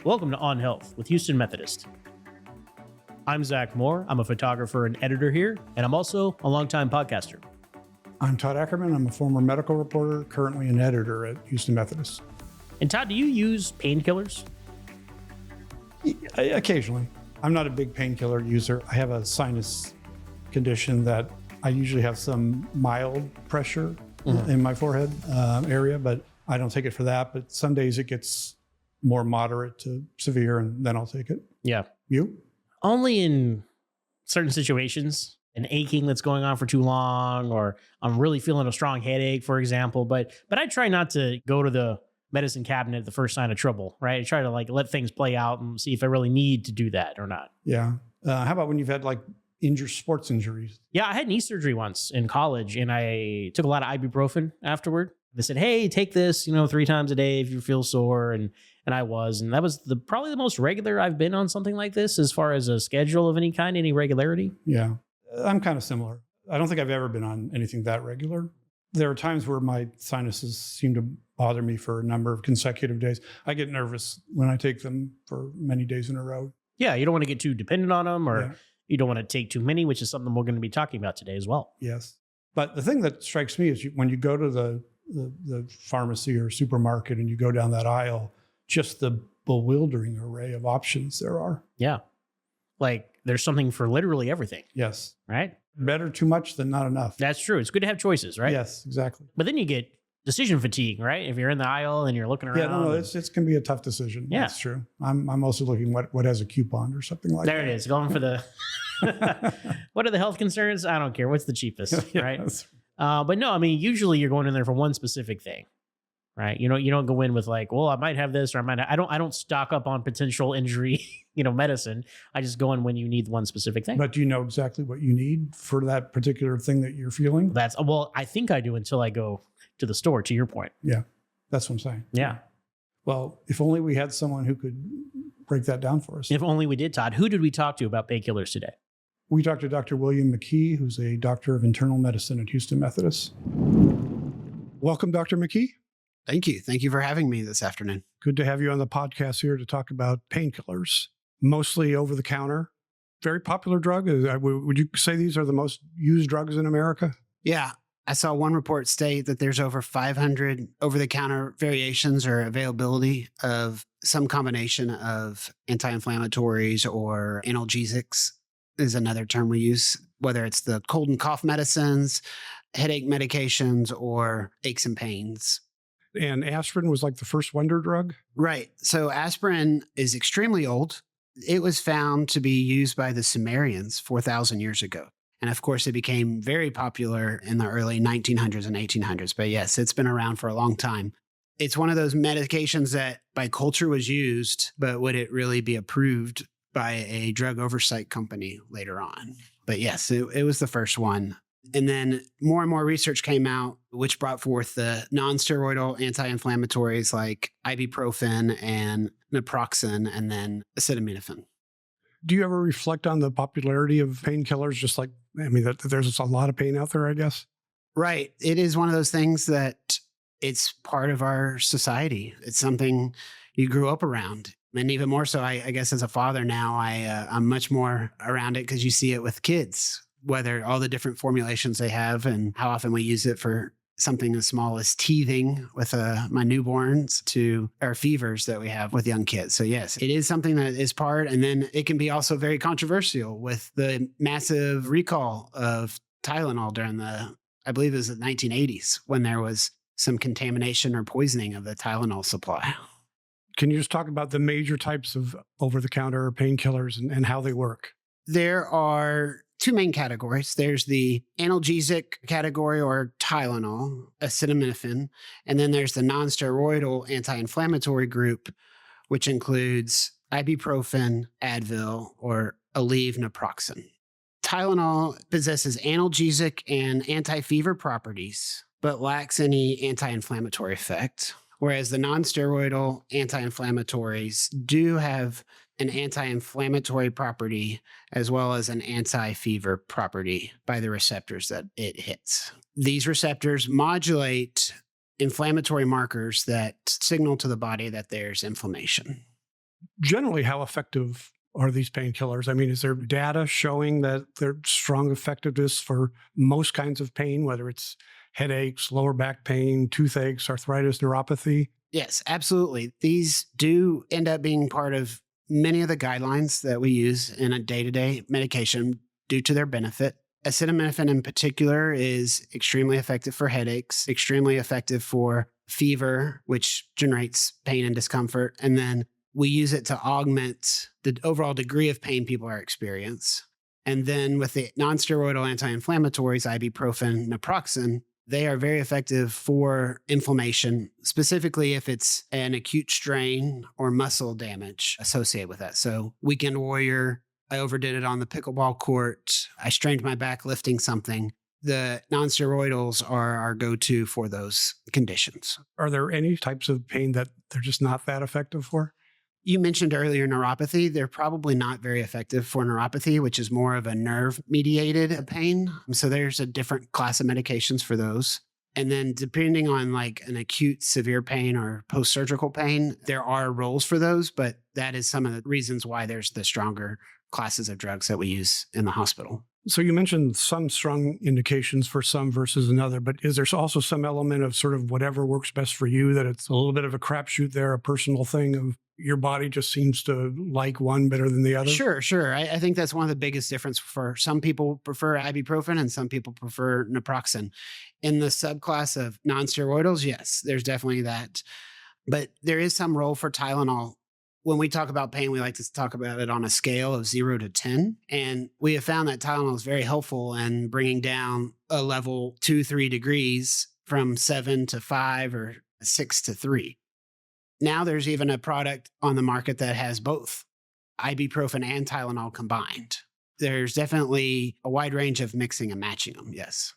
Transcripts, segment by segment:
Welcome to On Health with Houston Methodist. I'm Zach Moore. I'm a photographer and editor here, and I'm also a longtime podcaster. I'm Todd Ackerman. I'm a former medical reporter, currently an editor at Houston Methodist. And Todd, do you use painkillers? Occasionally. I'm not a big painkiller user. I have a sinus condition that I usually have some mild pressure in my forehead area, but I don't take it for that. But some days it gets more moderate to severe, and then I'll take it. Yeah. You? Only in certain situations, an aching that's going on for too long, or I'm really feeling a strong headache, for example. But I try not to go to the medicine cabinet at the first sign of trouble, right? I try to let things play out and see if I really need to do that or not. Yeah. How about when you've had sports injuries? Yeah, I had knee surgery once in college, and I took a lot of ibuprofen afterward. They said, hey, take this, 3 times a day if you feel sore. And I was. And that was probably the most regular I've been on something like this as far as a schedule of any kind, any regularity. Yeah, I'm kind of similar. I don't think I've ever been on anything that regular. There are times where my sinuses seem to bother me for a number of consecutive days. I get nervous when I take them for many days in a row. Yeah, you don't want to get too dependent on them, or you don't want to take too many, which is something we're going to be talking about today as well. Yes. But the thing that strikes me is when you go to the pharmacy or supermarket and you go down that aisle, just the bewildering array of options there are. Yeah. There's something for literally everything. Yes. Right? Better too much than not enough. That's true. It's good to have choices, right? Yes, exactly. But then you get decision fatigue, right? If you're in the aisle and you're looking around. Yeah, no, it's going to be a tough decision. Yeah. That's true. I'm also looking what has a coupon or something like that. There it is. Going for the, what are the health concerns? I don't care. What's the cheapest, right? Yes. But no, usually you're going in there for one specific thing, right? You don't go in with I might have this, or I don't stock up on potential injury, medicine. I just go in when you need one specific thing. But do you know exactly what you need for that particular thing that you're feeling? I think I do until I go to the store, to your point. Yeah, that's what I'm saying. Yeah. Well, if only we had someone who could break that down for us. If only we did, Todd. Who did we talk to about painkillers today? We talked to Dr. William McKee, who's a doctor of internal medicine at Houston Methodist. Welcome, Dr. McKee. Thank you. Thank you for having me this afternoon. Good to have you on the podcast here to talk about painkillers, mostly over the counter. Very popular drug. Would you say these are the most used drugs in America? Yeah. I saw one report state that there's over 500 over-the-counter variations or availability of some combination of anti-inflammatories or analgesics is another term we use, whether it's the cold and cough medicines, headache medications, or aches and pains. And aspirin was the first wonder drug? Right. So aspirin is extremely old. It was found to be used by the Sumerians 4,000 years ago. And of course, it became very popular in the early 1900s and 1800s. But yes, it's been around for a long time. It's one of those medications that by culture was used, but would it really be approved by a drug oversight company later on? But yes, it was the first one. And then more and more research came out, which brought forth the non-steroidal anti-inflammatories like ibuprofen and naproxen, and then acetaminophen. Do you ever reflect on the popularity of painkillers? There's a lot of pain out there, I guess. Right. It is one of those things that it's part of our society. It's something you grew up around. And even more so, I guess as a father now, I'm much more around it because you see it with kids, whether all the different formulations they have and how often we use it for something as small as teething with my newborns to our fevers that we have with young kids. So yes, it is something that is part, and then it can be also very controversial with the massive recall of Tylenol during I believe it was the 1980s when there was some contamination or poisoning of the Tylenol supply. Can you just talk about the major types of over-the-counter painkillers and how they work? There are 2 main categories. There's the analgesic category, or Tylenol, acetaminophen, and then there's the non-steroidal anti-inflammatory group, which includes ibuprofen, Advil, or Aleve naproxen. Tylenol possesses analgesic and anti-fever properties, but lacks any anti-inflammatory effect, whereas the non-steroidal anti-inflammatories do have an anti-inflammatory property as well as an anti-fever property by the receptors that it hits. These receptors modulate inflammatory markers that signal to the body that there's inflammation. Generally, how effective are these painkillers? I mean, is there data showing that they're strong effectiveness for most kinds of pain, whether it's headaches, lower back pain, toothaches, arthritis, neuropathy? Yes, absolutely. These do end up being part of many of the guidelines that we use in a day-to-day medication due to their benefit. Acetaminophen in particular is extremely effective for headaches, extremely effective for fever, which generates pain and discomfort. And then we use it to augment the overall degree of pain people are experiencing. And then with the nonsteroidal anti-inflammatories, ibuprofen, naproxen, they are very effective for inflammation, specifically if it's an acute strain or muscle damage associated with that. So weekend warrior, I overdid it on the pickleball court. I strained my back lifting something. The nonsteroidals are our go-to for those conditions. Are there any types of pain that they're just not that effective for? You mentioned earlier neuropathy. They're probably not very effective for neuropathy, which is more of a nerve-mediated pain. So there's a different class of medications for those. And then depending on like an acute severe pain or post-surgical pain, there are roles for those, but that is some of the reasons why there's the stronger classes of drugs that we use in the hospital. So you mentioned some strong indications for some versus another, but is there also some element of sort of whatever works best for you, that it's a little bit of a crapshoot there, a personal thing of your body just seems to like one better than the other? Sure. I think that's one of the biggest difference. For some people prefer ibuprofen and some people prefer naproxen. In the subclass of nonsteroidals, yes, there's definitely that. But there is some role for Tylenol. When we talk about pain, we like to talk about it on a scale of 0 to 10. And we have found that Tylenol is very helpful in bringing down a level 2-3 degrees from 7 to 5 or 6 to 3. Now there's even a product on the market that has both ibuprofen and Tylenol combined. There's definitely a wide range of mixing and matching them, yes.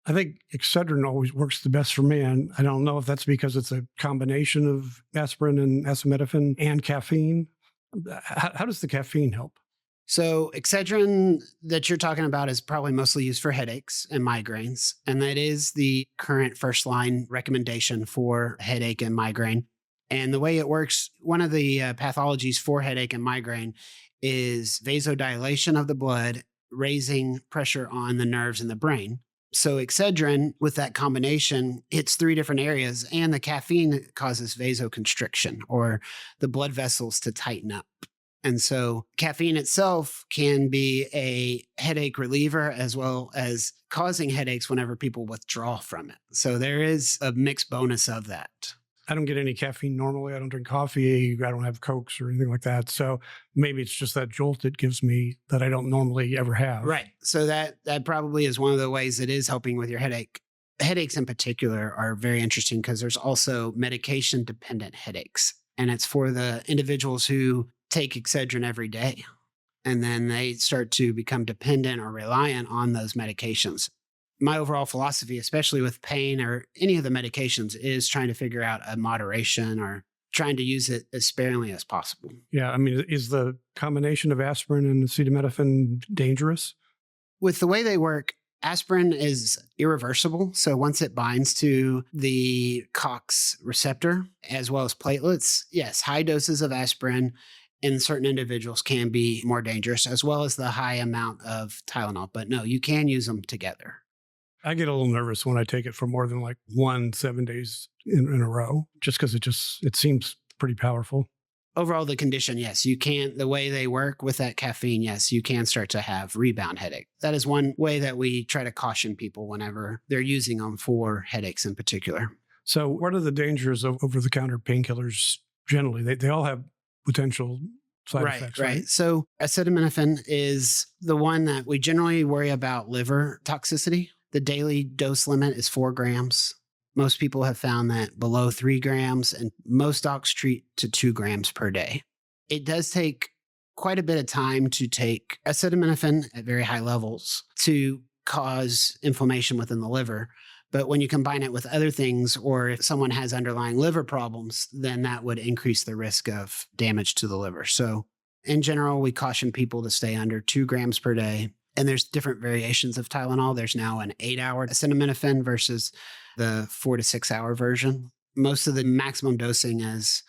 I think Excedrin always works the best for me. And I don't know if that's because it's a combination of aspirin and acetaminophen and caffeine. How does the caffeine help? So Excedrin that you're talking about is probably mostly used for headaches and migraines. And that is the current first line recommendation for headache and migraine. And the way it works, one of the pathologies for headache and migraine is vasodilation of the blood, raising pressure on the nerves in the brain. So Excedrin, with that combination, hits 3 different areas, and the caffeine causes vasoconstriction, or the blood vessels to tighten up. And so caffeine itself can be a headache reliever as well as causing headaches whenever people withdraw from it. So there is a mixed bonus of that. I don't get any caffeine normally. I don't drink coffee. I don't have Cokes or anything like that. So maybe it's just that jolt it gives me that I don't normally ever have. Right. So that probably is one of the ways it is helping with your headache. Headaches in particular are very interesting because there's also medication-dependent headaches. And it's for the individuals who take Excedrin every day. And then they start to become dependent or reliant on those medications. My overall philosophy, especially with pain or any of the medications, is trying to figure out a moderation or trying to use it as sparingly as possible. Yeah. I mean, is the combination of aspirin and acetaminophen dangerous? With the way they work, aspirin is irreversible. So once it binds to the COX receptor, as well as platelets, yes, high doses of aspirin in certain individuals can be more dangerous, as well as the high amount of Tylenol. But no, you can use them together. I get a little nervous when I take it for more than like 7 days in a row, just because it seems pretty powerful. Overall, the condition, yes, you can, the way they work with that caffeine, yes, you can start to have rebound headache. That is one way that we try to caution people whenever they're using them for headaches in particular. So what are the dangers of over-the-counter painkillers generally? They all have potential side effects, right? So acetaminophen is the one that we generally worry about liver toxicity. The daily dose limit is 4 grams. Most people have found that below 3 grams, and most docs treat to 2 grams per day. It does take quite a bit of time to take acetaminophen at very high levels to cause inflammation within the liver. But when you combine it with other things, or if someone has underlying liver problems, then that would increase the risk of damage to the liver. So in general, we caution people to stay under 2 grams per day. And there's different variations of Tylenol. There's now an 8-hour acetaminophen versus the 4 to 6 hour version. Most of the maximum dosing is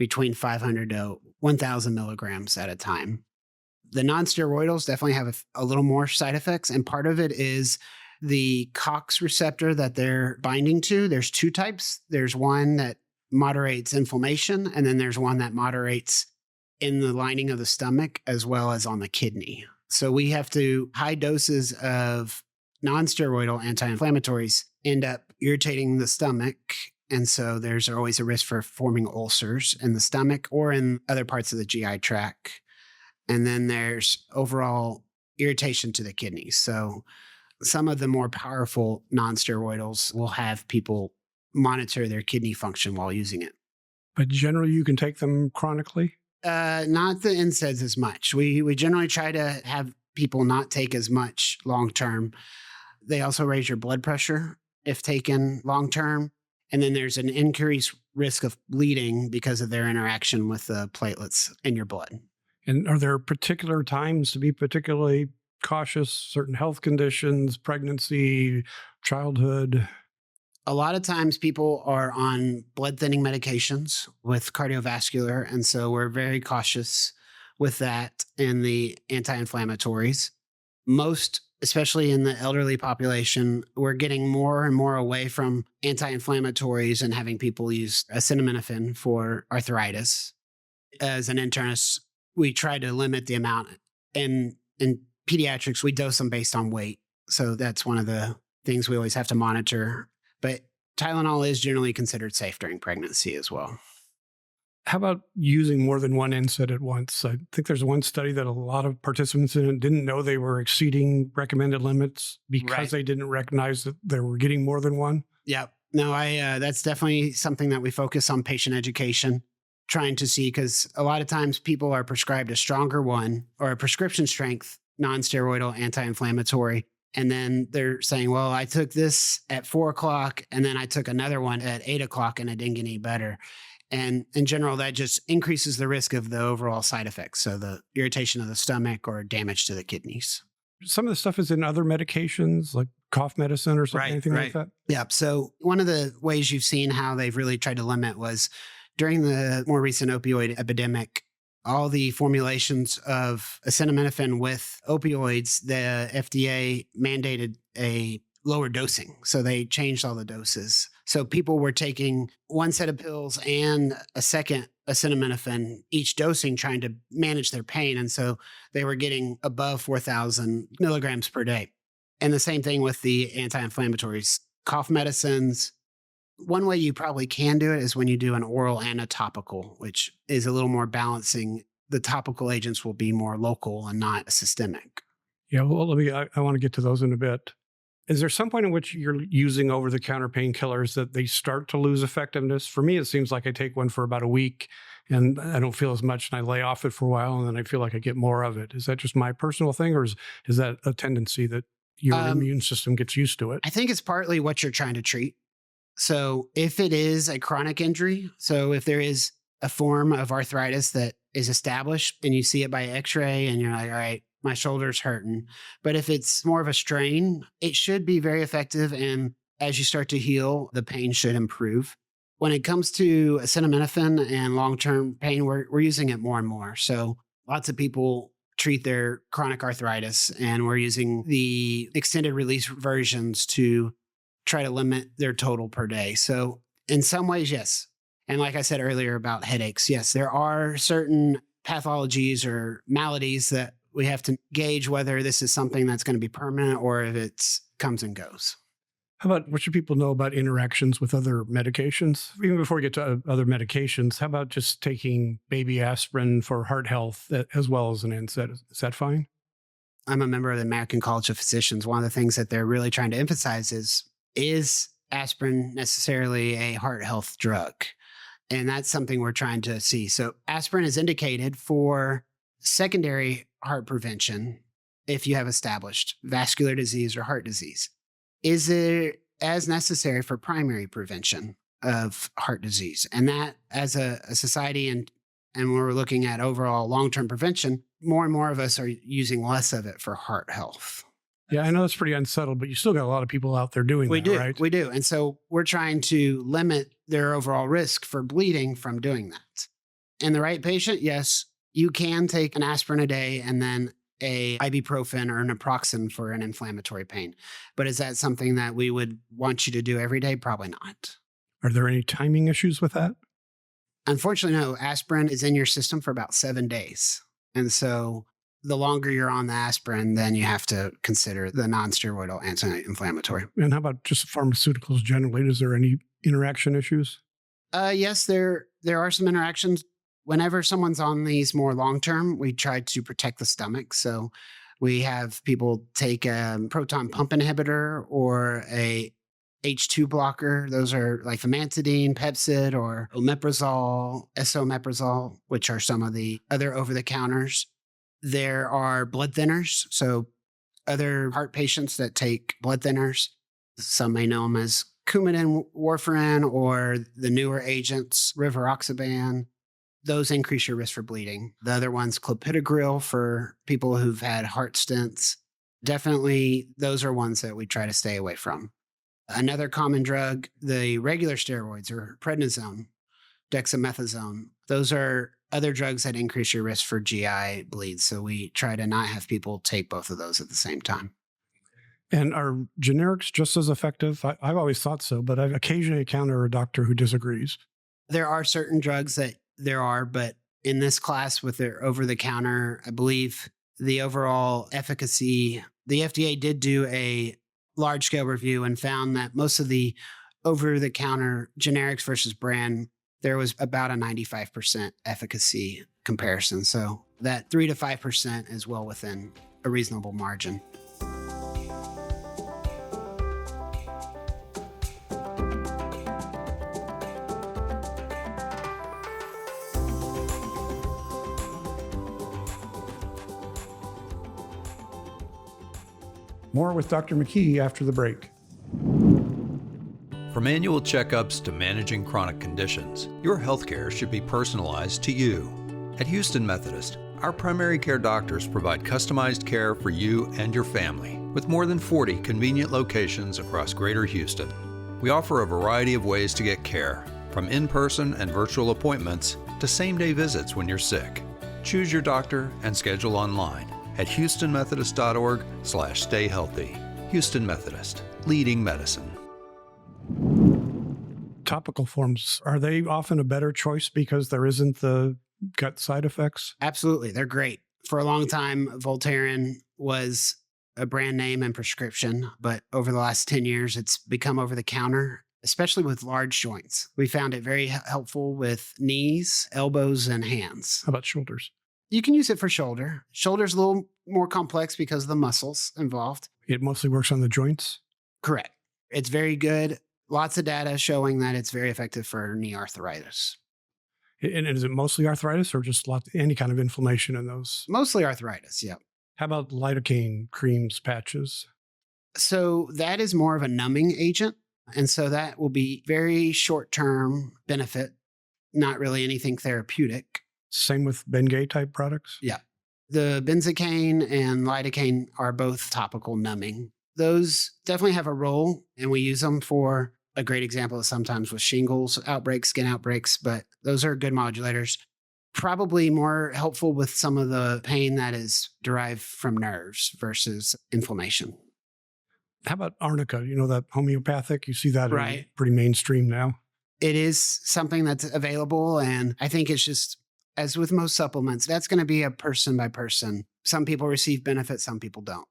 between 500 to 1,000 milligrams at a time. The non-steroidals definitely have a little more side effects, and part of it is the COX receptor that they're binding to. There's two types. There's one that moderates inflammation, and then there's one that moderates in the lining of the stomach as well as on the kidney. So we have to, high doses of non-steroidal anti-inflammatories end up irritating the stomach. And so there's always a risk for forming ulcers in the stomach or in other parts of the GI tract. And then there's overall irritation to the kidneys. So some of the more powerful non-steroidals will have people monitor their kidney function while using it. But generally, you can take them chronically? Not the NSAIDs as much. We generally try to have people not take as much long-term. They also raise your blood pressure if taken long-term. And then there's an increased risk of bleeding because of their interaction with the platelets in your blood. And are there particular times to be particularly cautious? Certain health conditions, pregnancy, childhood? A lot of times people are on blood thinning medications with cardiovascular. And so we're very cautious with that in the anti-inflammatories. Most, especially in the elderly population, we're getting more and more away from anti-inflammatories and having people use acetaminophen for arthritis. As an internist, we try to limit the amount. And in pediatrics, we dose them based on weight. So that's one of the things we always have to monitor. But Tylenol is generally considered safe during pregnancy as well. How about using more than one NSAID at once? I think there's one study that a lot of participants in it didn't know they were exceeding recommended limits because they didn't recognize that they were getting more than one. Yep. No, that's definitely something that we focus on patient education, trying to see, because a lot of times people are prescribed a stronger one or a prescription strength non-steroidal anti-inflammatory. And then they're saying, well, I took this at 4 o'clock and then I took another one at 8 o'clock and it didn't get any better. And in general, that just increases the risk of the overall side effects. So the irritation of the stomach or damage to the kidneys. Some of the stuff is in other medications like cough medicine or something, anything like that? Yeah. So one of the ways you've seen how they've really tried to limit was during the more recent opioid epidemic, all the formulations of acetaminophen with opioids, the FDA mandated a lower dosing. So they changed all the doses. So people were taking one set of pills and a second acetaminophen, each dosing, trying to manage their pain. And so they were getting above 4,000 milligrams per day. And the same thing with the anti-inflammatories, cough medicines. One way you probably can do it is when you do an oral and a topical, which is a little more balancing. The topical agents will be more local and not systemic. Yeah, well, I want to get to those in a bit. Is there some point in which you're using over-the-counter painkillers that they start to lose effectiveness? For me, it seems like I take one for about a week and I don't feel as much and I lay off it for a while and then I feel like I get more of it. Is that just my personal thing or is that a tendency that your immune system gets used to it? I think it's partly what you're trying to treat. So if it is a chronic injury, so if there is a form of arthritis that is established and you see it by x-ray and you're like, all right, my shoulder's hurting. But if it's more of a strain, it should be very effective. And as you start to heal, the pain should improve. When it comes to acetaminophen and long-term pain, we're using it more and more. So lots of people treat their chronic arthritis and we're using the extended release versions to try to limit their total per day. So in some ways, yes. And like I said earlier about headaches, yes, there are certain pathologies or maladies that we have to gauge whether this is something that's going to be permanent or if it comes and goes. How about what should people know about interactions with other medications? Even before we get to other medications, how about just taking baby aspirin for heart health as well as an NSAID? Is that fine? I'm a member of the American College of Physicians. One of the things that they're really trying to emphasize is aspirin necessarily a heart health drug? And that's something we're trying to see. So aspirin is indicated for secondary heart prevention if you have established vascular disease or heart disease. Is it as necessary for primary prevention of heart disease? And that as a society and when we're looking at overall long-term prevention, more and more of us are using less of it for heart health. Yeah, I know it's pretty unsettled, but you still got a lot of people out there doing that, right? We do. And so we're trying to limit their overall risk for bleeding from doing that. In the right patient, yes, you can take an aspirin a day and then a ibuprofen or naproxen for an inflammatory pain. But is that something that we would want you to do every day? Probably not. Are there any timing issues with that? Unfortunately, no. Aspirin is in your system for about 7 days. And so the longer you're on the aspirin, then you have to consider the non-steroidal anti-inflammatory. And how about just pharmaceuticals generally? Is there any interaction issues? Yes, there are some interactions. Whenever someone's on these more long-term, we try to protect the stomach. So we have people take a proton pump inhibitor or a H2 blocker. Those are like famotidine, Pepcid, or omeprazole, esomeprazole, which are some of the other over-the-counters. There are blood thinners. So other heart patients that take blood thinners, some may know them as Coumadin, warfarin, or the newer agents, rivaroxaban. Those increase your risk for bleeding. The other one's clopidogrel for people who've had heart stents. Definitely, those are ones that we try to stay away from. Another common drug, the regular steroids, or prednisone, dexamethasone. Those are other drugs that increase your risk for GI bleeds. So we try to not have people take both of those at the same time. And are generics just as effective? I've always thought so, but I've occasionally encountered a doctor who disagrees. There are certain drugs that there are, but in this class with their over-the-counter, I believe the overall efficacy, the FDA did do a large-scale review and found that most of the over-the-counter generics versus brand, there was about a 95% efficacy comparison. So that 3 to 5% is well within a reasonable margin. More with Dr. McKee after the break. From annual checkups to managing chronic conditions, your healthcare should be personalized to you. At Houston Methodist, our primary care doctors provide customized care for you and your family, with more than 40 convenient locations across Greater Houston. We offer a variety of ways to get care, from in-person and virtual appointments to same-day visits when you're sick. Choose your doctor and schedule online at houstonmethodist.org/stayhealthy. Houston Methodist, leading medicine. Topical forms, are they often a better choice because there isn't the gut side effects? Absolutely. They're great. For a long time, Voltaren was a brand name and prescription, but over the last 10 years, it's become over the counter, especially with large joints. We found it very helpful with knees, elbows, and hands. How about shoulders? You can use it for shoulder. Shoulder's a little more complex because of the muscles involved. It mostly works on the joints? Correct. It's very good. Lots of data showing that it's very effective for knee arthritis. And is it mostly arthritis or just any kind of inflammation in those? Mostly arthritis, yeah. How about lidocaine creams, patches? So that is more of a numbing agent. And so that will be very short-term benefit, not really anything therapeutic. Same with Bengay type products? Yeah. The benzocaine and lidocaine are both topical numbing. Those definitely have a role, and we use them for a great example is sometimes with shingles outbreaks, skin outbreaks, but those are good modulators. Probably more helpful with some of the pain that is derived from nerves versus inflammation. How about arnica? You know, that homeopathic? You see that Right. Pretty mainstream now. It is something that's available, and I think it's just, as with most supplements, that's going to be a person by person. Some people receive benefit, some people don't.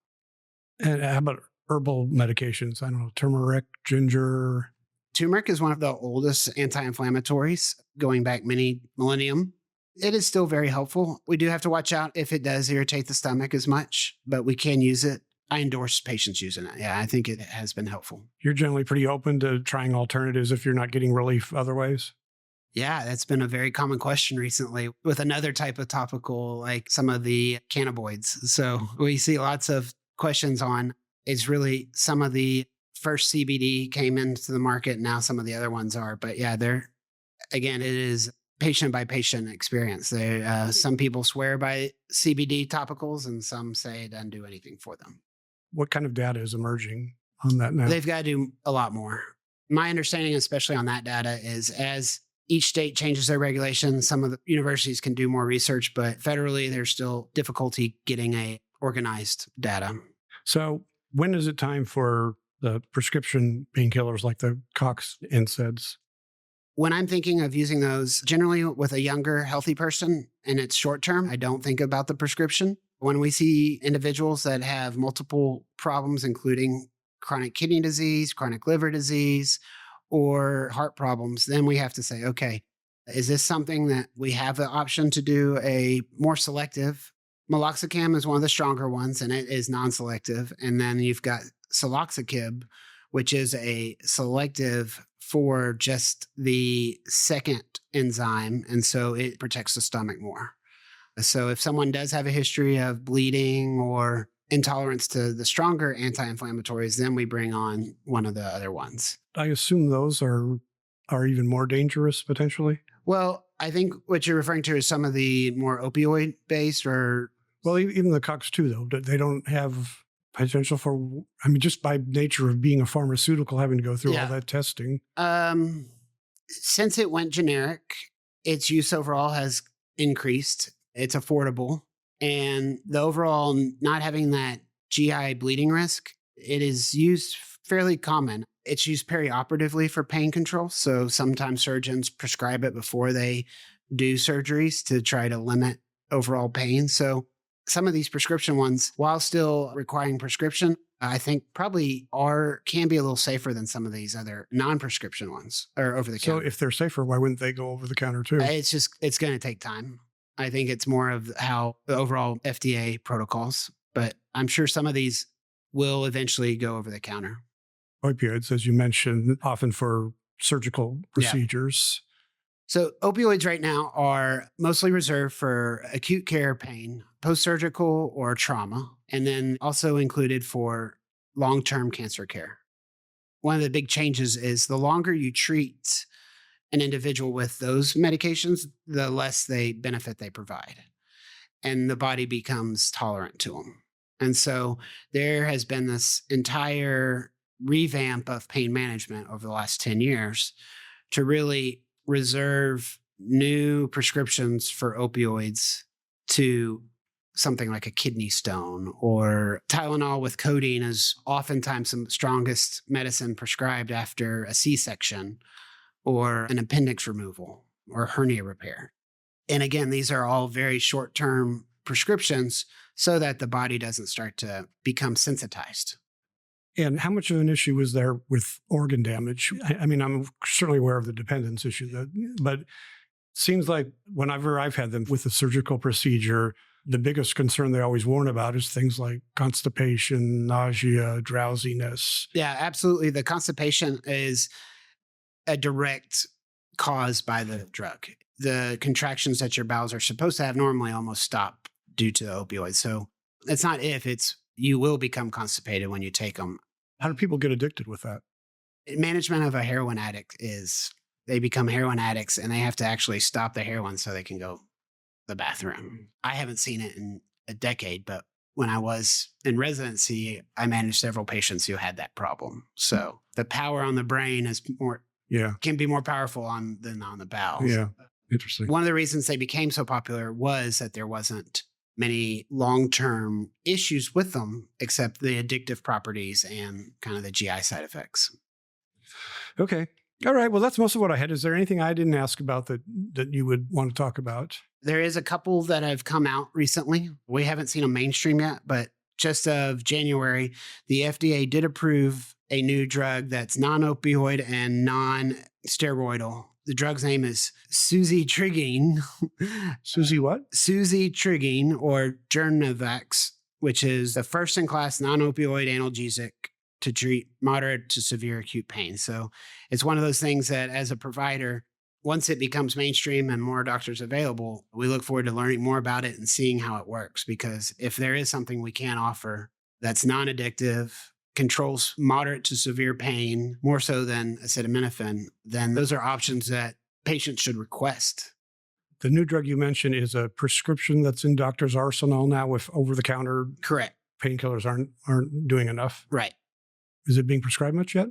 And how about herbal medications? I don't know, turmeric, ginger. Turmeric is one of the oldest anti-inflammatories, going back many millennium. It is still very helpful. We do have to watch out if it does irritate the stomach as much, but we can use it. I endorse patients using it. Yeah, I think it has been helpful. You're generally pretty open to trying alternatives if you're not getting relief other ways? Yeah, that's been a very common question recently with another type of topical, like some of the cannabinoids. So we see lots of questions on, it's really some of the first CBD came into the market. Now some of the other ones are, but yeah, again, it is patient by patient experience. Some people swear by CBD topicals and some say it doesn't do anything for them. What kind of data is emerging on that now? They've got to do a lot more. My understanding, especially on that data, is as each state changes their regulations. Some of the universities can do more research, but federally, there's still difficulty getting a organized data. So when is it time for the prescription painkillers like the Cox NSAIDs? When I'm thinking of using those, generally with a younger, healthy person, and it's short term, I don't think about the prescription. When we see individuals that have multiple problems, including chronic kidney disease, chronic liver disease, or heart problems, then we have to say, okay, is this something that we have the option to do a more selective? Meloxicam is one of the stronger ones, and it is non-selective. And then you've got Celecoxib, which is a selective for just the second enzyme. And so it protects the stomach more. So if someone does have a history of bleeding or intolerance to the stronger anti-inflammatories, then we bring on one of the other ones. I assume those are even more dangerous potentially. Well, I think what you're referring to is some of the more opioid-based or... Well, even the COX-2, though, they don't have potential for, just by nature of being a pharmaceutical, having to go through all that testing. Since it went generic, its use overall has increased. It's affordable. And the overall not having that GI bleeding risk, it is used fairly common. It's used perioperatively for pain control. So sometimes surgeons prescribe it before they do surgeries to try to limit overall pain. So some of these prescription ones, while still requiring prescription, I think probably can be a little safer than some of these other non-prescription ones or over the counter. So if they're safer, why wouldn't they go over the counter too? It's going to take time. I think it's more of how the overall FDA protocols, but I'm sure some of these will eventually go over the counter. Opioids, as you mentioned, often for surgical procedures. So opioids right now are mostly reserved for acute care pain, post-surgical or trauma, and then also included for long-term cancer care. One of the big changes is the longer you treat an individual with those medications, the less benefit they provide. And the body becomes tolerant to them. And so there has been this entire revamp of pain management over the last 10 years to really reserve new prescriptions for opioids to something like a kidney stone, or Tylenol with codeine is oftentimes the strongest medicine prescribed after a C-section or an appendix removal or hernia repair. And again, these are all very short-term prescriptions so that the body doesn't start to become sensitized. And how much of an issue is there with organ damage? I'm certainly aware of the dependence issue, but it seems like whenever I've had them with a surgical procedure, the biggest concern they always warn about is things like constipation, nausea, drowsiness. Yeah, absolutely. The constipation is a direct cause by the drug. The contractions that your bowels are supposed to have normally almost stop due to the opioids. So it's not it's you will become constipated when you take them. How do people get addicted with that? Management of a heroin addict is they become heroin addicts and they have to actually stop the heroin so they can go to the bathroom. I haven't seen it in a decade, but when I was in residency, I managed several patients who had that problem. So the power on the brain is can be more powerful than on the bowels. Yeah, interesting. One of the reasons they became so popular was that there wasn't many long-term issues with them, except the addictive properties and kind of the GI side effects. Okay. All right. Well, that's most of what I had. Is there anything I didn't ask about that you would want to talk about? There is a couple that have come out recently. We haven't seen them mainstream yet, but just of January, the FDA did approve a new drug that's non-opioid and non-steroidal. The drug's name is suzetrigine. Susie what? Suzetrigine, or Journevax, which is the first-in-class non-opioid analgesic to treat moderate to severe acute pain. So it's one of those things that as a provider, once it becomes mainstream and more doctors available, we look forward to learning more about it and seeing how it works. Because if there is something we can offer that's non-addictive, controls moderate to severe pain more so than acetaminophen, then those are options that patients should request. The new drug you mentioned is a prescription that's in doctor's arsenal now if over-the-counter Correct. painkillers aren't doing enough. Right. Is it being prescribed much yet?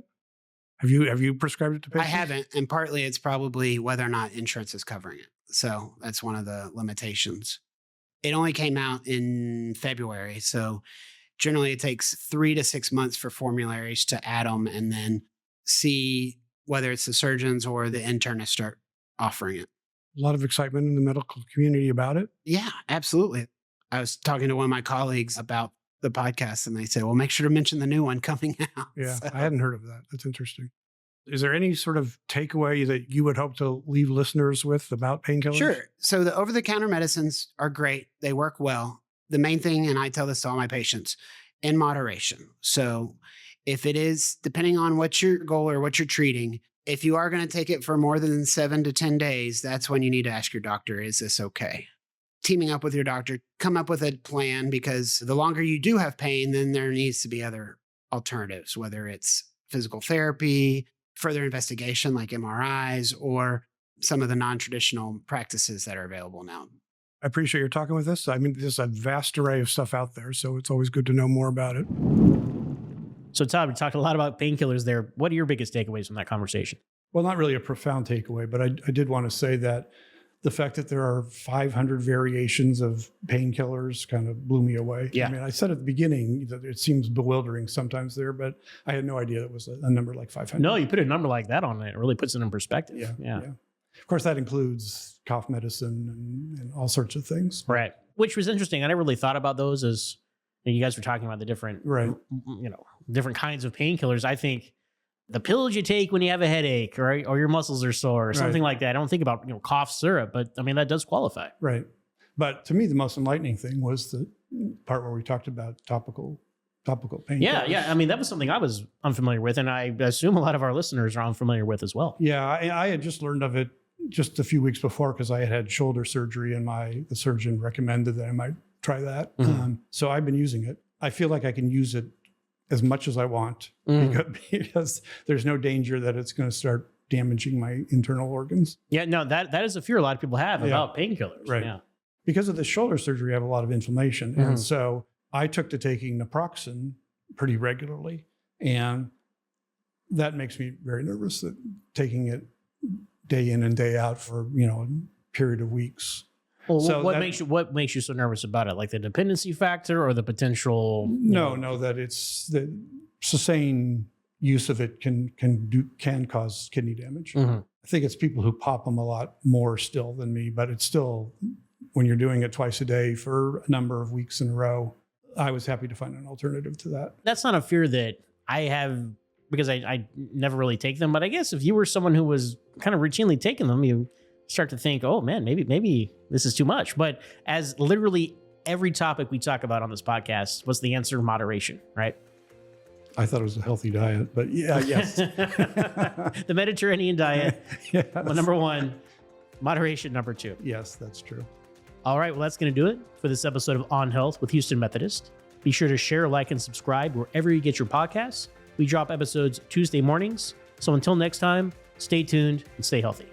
Have you prescribed it to I patients? haven't. And partly it's probably whether or not insurance is covering it. So that's one of the limitations. It only came out in February. So generally it takes 3 to 6 months for formularies to add them and then see whether it's the surgeons or the internists start offering it. A lot of excitement in the medical community about it. Yeah, absolutely. I was talking to one of my colleagues about the podcast and they said, well, make sure to mention the new one coming out. Yeah, So- I hadn't heard of that. That's interesting. Is there any sort of takeaway that you would hope to leave listeners with about painkillers? Sure. So the over-the-counter medicines are great. They work well. The main thing, and I tell this to all my patients, in moderation. So if it is, depending on what your goal or what you're treating, if you are going to take it for more than 7 to 10 days, that's when you need to ask your doctor, is this okay? Teaming up with your doctor, come up with a plan, because the longer you do have pain, then there needs to be other alternatives, whether it's physical therapy, further investigation like MRIs, or some of the non-traditional practices that are available now. I appreciate your talking with us. I mean, there's a vast array of stuff out there, so it's always good to know more about it. So Todd, we talked a lot about painkillers there. What are your biggest takeaways from that conversation? Well, not really a profound takeaway, but I did want to say that the fact that there are 500 variations of painkillers kind of blew me away. Yeah. I mean, I said at the beginning that it seems bewildering sometimes there, but I had no idea it was a number like 500. No, you put a number like that on it. It really puts it in perspective. Yeah. Of course, that includes cough medicine and all sorts of things. Right. Which was interesting. I never really thought about those as you guys were talking about the different, Right. different kinds of painkillers. I think the pills you take when you have a headache or your muscles are sore or something like that. I don't think about, cough syrup, but I mean, that does qualify. Right. But to me, the most enlightening thing was the part where we talked about topical painkillers. Yeah. I mean, that was something I was unfamiliar with, and I assume a lot of our listeners are unfamiliar with as well. Yeah, I had just learned of it just a few weeks before because I had shoulder surgery and the surgeon recommended that I might try that. Mhm. So I've been using it. I feel like I can use it as much as I want because there's no danger that it's going to start damaging my internal organs. Yeah, no, that is a fear a lot of people have about painkillers. Right. Yeah. Because of the shoulder surgery, I have a lot of inflammation. Mhm. And so I took to taking naproxen pretty regularly. And that makes me very nervous that taking it day in and day out for, a period of weeks. Well, So what that- makes you so nervous about it? Like the dependency factor or the potential? No, that it's the sustained use of it can cause kidney damage. Mhm. I think it's people who pop them a lot more still than me, but it's still, when you're doing it twice a day for a number of weeks in a row, I was happy to find an alternative to that. That's not a fear that I have because I never really take them. But I guess if you were someone who was kind of routinely taking them, you start to think, oh man, maybe this is too much. But as literally every topic we talk about on this podcast, what's the answer? Moderation, right? I thought it was a healthy diet, but yes. The Mediterranean diet, Yes. well, number one, moderation, number two. Yes, that's true. All right, well, that's going to do it for this episode of On Health with Houston Methodist. Be sure to share, like, and subscribe wherever you get your podcasts. We drop episodes Tuesday mornings. So until next time, stay tuned and stay healthy.